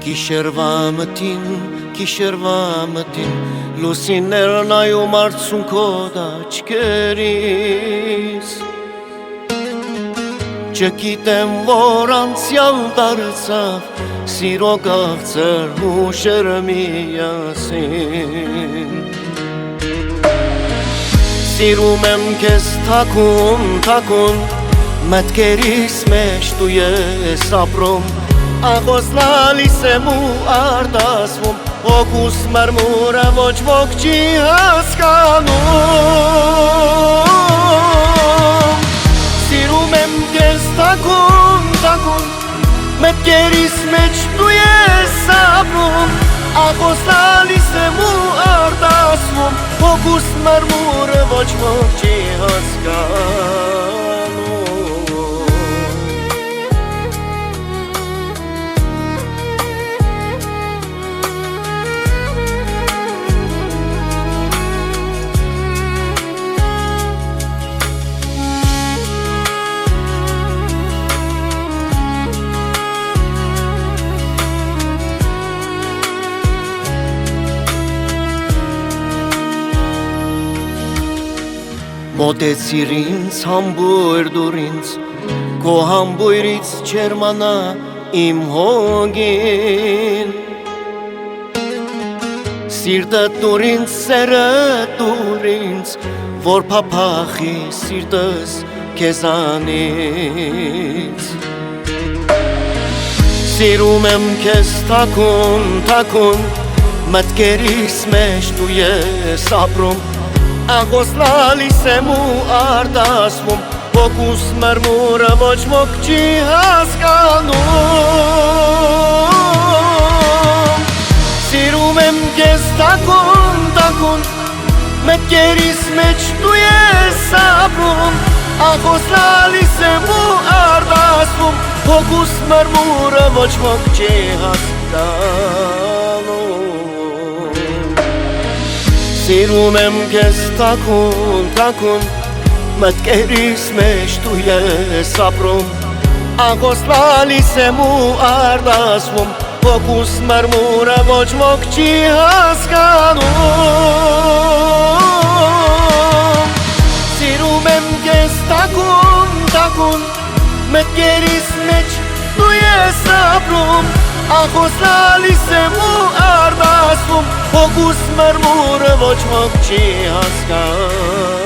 Գիշերվա մտին լուսիններն նայում արցունքոտ աչքերիս Չգիտեմ որ անցյալ դարձավ սիրո քաղցր հուշերը միասին Սիրում եմ քեզ թաքուն մտքերիս մեջ դու ես ապրում Աղոս լալիս եմ ու արտասվում Հոգուս մրմուրը ոչ ոք չի հասկանում Սիրում եմ քեզ թաքուն Մտքերիս մեջ դու ես ապրում Աղոս լալիս եմ ու արտասվում Հոգուս մրմուրը ոչ ոք չի հասկանում Մոտեցիր ինձ համբույր դուր ինձ Քո համբույրից չեր մանա իմ հոգին Սիրտդ դուր ինձ, սերդ դուր ինձ Որ փափախի սիրտս քեզանից Սիրում եմ քեզ թաքուն Մտքերիս մեջ դու ես ապրում Աղոս լալիս եմ ու արտասվում Հոգուս մրմուրը ոչ ոք չի հասկանում Սիրում եմ քեզ թաքուն Մտքերիս մեջ դու ես ապրում Աղոս լալիս եմ ու արտասվում Հոգուս մրմուրը ոչ ոք չի հասկանում Սիրում եմ քեզ թաքուն Մտքերիս մեջ դու ես ապրում Աղոս լալիս եմ ու արտասվում Հոգուս մրմուրը ոչ ոք չի հասկանում Սիրում եմ քեզ թաքուն Մտքերիս մեջ դու ես ապրում Աղոս լալիս եմ ու արտասվում Հոգուս մրմուրը ոչ ոք չի հասկանում